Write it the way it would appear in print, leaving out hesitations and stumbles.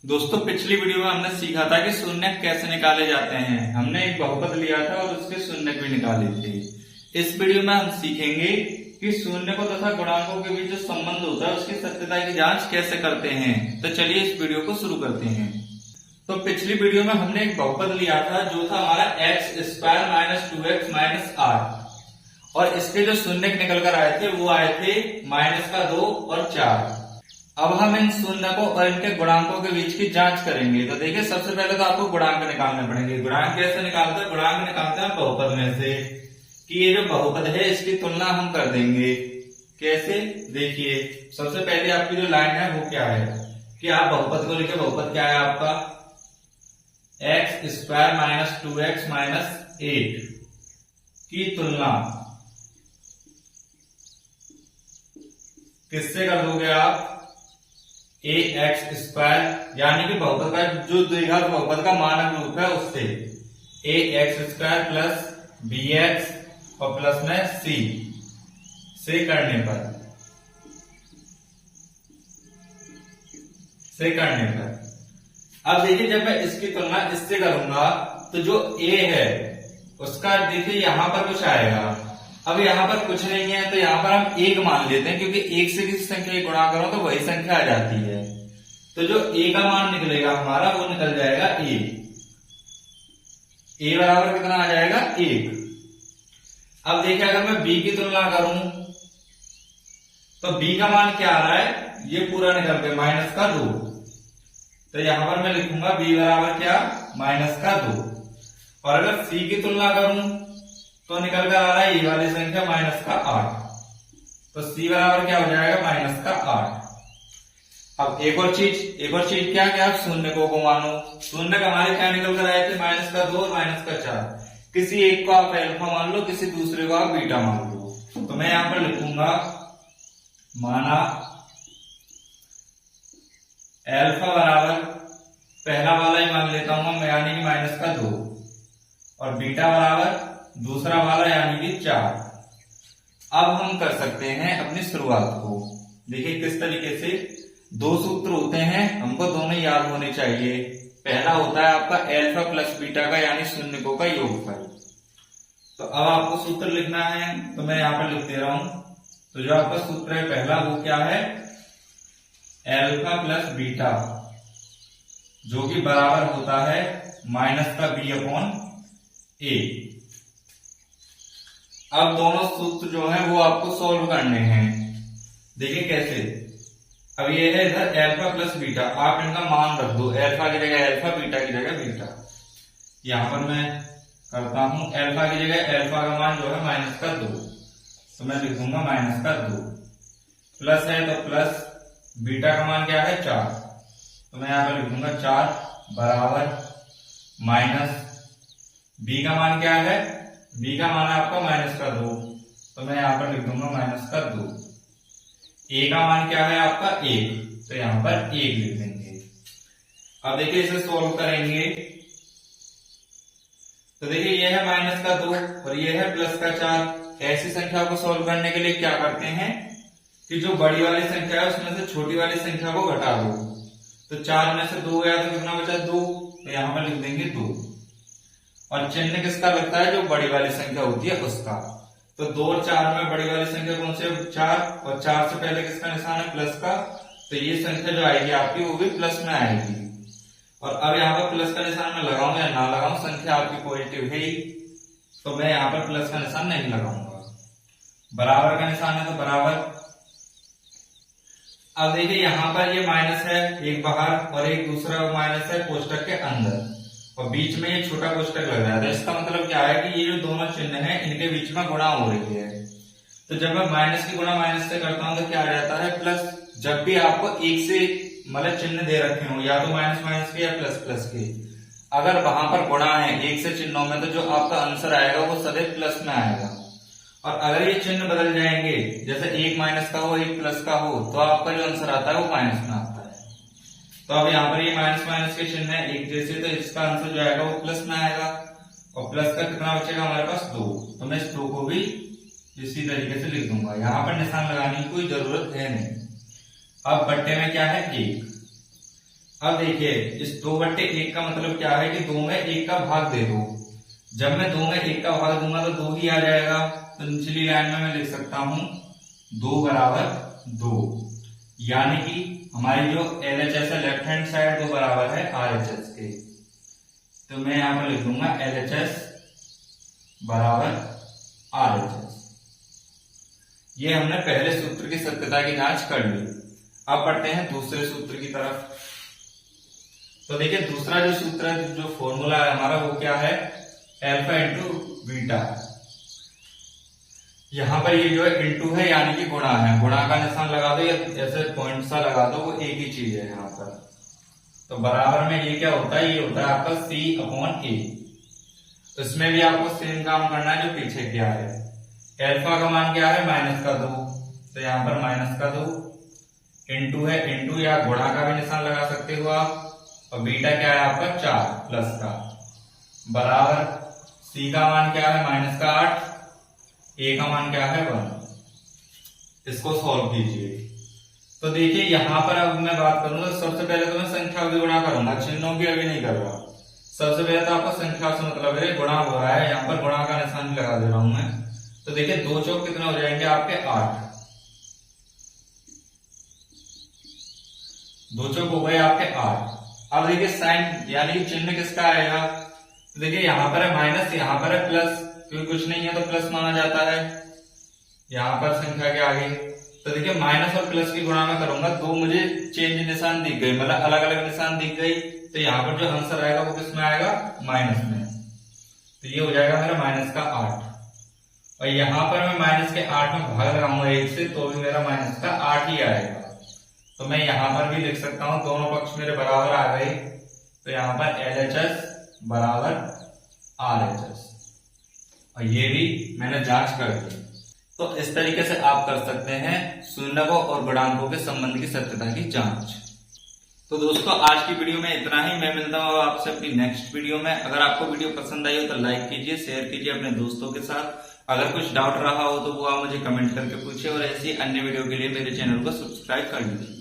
दोस्तों पिछली वीडियो में हमने सीखा था कि शून्यक कैसे निकाले जाते हैं। हमने एक बहुपद लिया था और उसके शून्यक भी निकाले थे। इस वीडियो में हम सीखेंगे कि शून्यकों तथा गुणांकों के बीच जो संबंध होता है उसकी सत्यता की जांच कैसे करते हैं। तो चलिए इस वीडियो को शुरू करते हैं। तो पिछली वीडियो में हमने एक बहुपद लिया था जो था हमारा x square minus 2x minus r, और इसके जो शून्यक निकल कर आए थे वो आए थे -2 और 4। अब हम इन शून्यकों और इनके गुणांकों के बीच की जांच करेंगे। तो देखिए सबसे पहले तो आपको गुणांक निकालने पड़ेंगे। गुणांक कैसे निकालते हैं? गुणांक निकालते हैं बहुपद में से कि ये जो बहुपद है इसकी तुलना हम कर देंगे। कैसे? देखिए सबसे पहले आपकी जो लाइन है वो क्या है कि आप बहुपद को लिखे। बहुपद क्या है आपका? X square minus 2x minus 8 की तुलना किससे कर दोगे आप? ए एक्स स्क्वायर, यानी कि बहुपद का जो द्विघात बहुपद का मानक रूप है उससे a x square plus b x और प्लस में सी से करने पर अब देखिए जब मैं इसकी तुलना इससे करूंगा तो जो ए है उसका देखिए यहां पर कुछ आएगा। अब यहाँ पर कुछ नहीं है तो यहाँ पर हम एक मान लेते हैं, क्योंकि एक से किसी संख्या की गुणा करो तो वही संख्या आ जाती है। तो जो ए का मान निकलेगा हमारा वो निकल जाएगा ए बराबर कितना आ जाएगा? 1। अब देखिए अगर मैं बी की तुलना करूं तो बी का मान क्या आ रहा है? ये पूरा निकल के -2। तो यहां पर मैं लिखूंगा बी बराबर क्या? -2। और अगर सी की तुलना करूं तो निकल कर आ रहा है ये वाली संख्या -8। तो सी बराबर क्या हो जाएगा? -8। अब एक और चीज क्या कि आप शून्यकों को मानो। शून्यक हमारे क्या निकल कर आए थे? -2 और -4। किसी एक को आप अल्फा मान लो, किसी दूसरे को आप बीटा मान लो। तो मैं यहां पर लिखूंगा माना अल्फा बराबर पहला वाला ही मान लेता हूं मैं, यानी कि -2, और बीटा बराबर दूसरा वाला यानी कि 4। अब हम कर सकते हैं अपनी शुरुआत को। देखिए किस तरीके से दो सूत्र होते हैं, हमको दोनों याद होने चाहिए। पहला होता है आपका अल्फा प्लस बीटा का यानी शून्यकों का योगफल। तो अब आपको सूत्र लिखना है तो मैं यहां पर लिख दे रहा हूं। तो जो आपका सूत्र है पहला वो क्या है? अल्फा प्लस बीटा, जो कि बराबर होता है -b/a। अब दोनों सूत्र जो है वो आपको सॉल्व करने हैं। देखिए कैसे। अब ये है इधर अल्फा प्लस बीटा, आप इनका मान रख दो। अल्फा की जगह अल्फा, बीटा की जगह बीटा। यहां पर मैं करता हूं अल्फा की जगह अल्फा का मान जो है -2, तो मैं लिख दूंगा -2। प्लस है तो प्लस, बीटा का मान क्या है? 4, तो मैं यहां पर लिख दूंगा 4 बराबर माइनस बी का मान क्या है? बी का मान है आपका -2, तो मैं यहां पर लिख दूंगा -2। ए का मान क्या है आपका? 1, तो यहां पर 1 लिख देंगे। अब देखिए इसे सोल्व करेंगे तो देखिए ये है -2 और ये है +4। ऐसी संख्या को सोल्व करने के लिए क्या करते हैं कि जो बड़ी वाली संख्या है उसमें से छोटी वाली संख्या को घटा दो। तो 4 में से 2 गया तो कितना बचा? 2, तो यहां पर लिख देंगे 2। और चिन्ह किसका लगता है? जो बड़ी वाली संख्या होती है उसका। तो 2 और 4 में बड़ी वाली संख्या कौन सी है? 4, और 4 से पहले किसका निशान है? प्लस का। तो ये संख्या जो आएगी आपकी वो भी प्लस में आएगी। और अब यहाँ पर प्लस का निशान मैं लगाऊं या ना लगाऊं, संख्या आपकी पॉजिटिव है ही, तो मैं यहाँ पर प्लस का निशान नहीं लगाऊंगा। बराबर का निशान है तो बराबर। अब देखिए यहाँ पर ये माइनस है एक बाहर और एक दूसरा माइनस है कोष्टक के अंदर, और बीच में ये छोटा कोष्टक लग रहा है। इसका मतलब क्या है कि ये जो दोनों चिन्ह हैं इनके बीच में गुणा हो रही है। तो जब मैं माइनस की गुणा माइनस से करता हूं तो क्या आ जाता है? प्लस। जब भी आपको एक से मतलब चिन्ह दे रखे हो, या तो माइनस माइनस के या प्लस प्लस के, अगर वहां पर गुणा है एक से चिन्हों में, तो जो आपका आंसर आएगा वो सदैव प्लस में आएगा। और अगर ये चिन्ह बदल जाएंगे, जैसे एक माइनस का हो एक प्लस का हो, तो आपका जो आंसर आता है वो माइनस में आता है। तो अब यहाँ पर ये माइनस माइनस के चिन्ह है एक जैसे, तो इसका आंसर जो आएगा वो प्लस में आएगा। और प्लस का कितना बचेगा हमारे पास? 2, तो मैं इस 2 को भी इसी तरीके से लिख दूंगा। यहाँ पर निशान लगाने की कोई जरूरत है नहीं। अब बट्टे में क्या है? 1। अब देखिए इस 2/1 का मतलब क्या है कि 2 में 1 का भाग दे दो। जब मैं 2 में 1 का भाग दूंगा तो 2 ही आ जाएगा। तो निचली लाइन में मैं लिख सकता हूं 2 बराबर 2, यानी कि हमारी जो LHS है लेफ्ट हैंड साइड वो बराबर है RHS के। तो मैं यहां पर लिख दूंगा LHS बराबर RHS। ये हमने पहले सूत्र की सत्यता की जांच कर ली। अब बढ़ते हैं दूसरे सूत्र की तरफ। तो देखिए दूसरा जो सूत्र है, जो फॉर्मूला है हमारा, वो क्या है, अल्फा इंटू बीटा। यहां पर ये जो है इंटू है यानी कि गुणा है, गुणा का निशान लगा दो या ऐसे पॉइंट सा लगा दो, वो एक ही चीज है यहाँ पर। तो बराबर में ये क्या होता है, ये होता है आपका C/A। तो इसमें भी आपको सेम काम करना है जो पीछे किया है। अल्फा का मान क्या है, -2, तो यहाँ पर -2 इंटू है, इंटू या गुणा का भी निशान लगा सकते हो आप। और बीटा क्या है आपका 4 प्लस का, बराबर C का मान क्या है -8, A का मान क्या है 1। इसको सॉल्व कीजिए। तो देखिए यहां पर अब मैं बात करूंगा, सबसे पहले तो मैं संख्या की गुणा करूंगा, चिन्हों की अभी नहीं कर रहा। सबसे पहले तो आपको संख्या से मतलब है, गुणा हो रहा है, यहाँ पर गुणा का निशान लगा दे रहा हूं मैं। तो देखिए 2 चौक कितने हो जाएंगे आपके 8, 2 चौक हो गए आपके 8। अब देखिए साइन यानी कि चिन्ह किसका आएगा, तो देखिए यहाँ पर है माइनस, यहाँ पर है प्लस, क्योंकि कुछ नहीं है तो प्लस माना जाता है यहाँ पर संख्या के आगे। तो देखिए माइनस और प्लस की गुणा में करूंगा, 2 मुझे चेंज निशान दिख गई, मतलब अलग अलग निशान दिख गई। तो यहाँ पर जो आंसर आएगा वो किस में आएगा, माइनस में। तो ये हो जाएगा मेरा -8। और यहाँ पर मैं -8 में भाग लगाऊंगा 1 से, तो भी मेरा -8 ही आएगा। तो मैं यहाँ पर भी लिख सकता हूँ, दोनों पक्ष मेरे बराबर आ गए। तो यहाँ पर LHS बराबर RHS, और ये भी मैंने जांच कर दी। तो इस तरीके से आप कर सकते हैं शून्यकों और गुणांकों के संबंध की सत्यता की जांच। तो दोस्तों आज की वीडियो में इतना ही। मैं मिलता हूँ आपसे अपनी नेक्स्ट वीडियो में। अगर आपको वीडियो पसंद आई हो तो लाइक कीजिए, शेयर कीजिए अपने दोस्तों के साथ। अगर कुछ डाउट रहा हो तो वो आप मुझे कमेंट करके पूछिए, और ऐसी अन्य वीडियो के लिए मेरे चैनल को सब्सक्राइब कर लीजिए।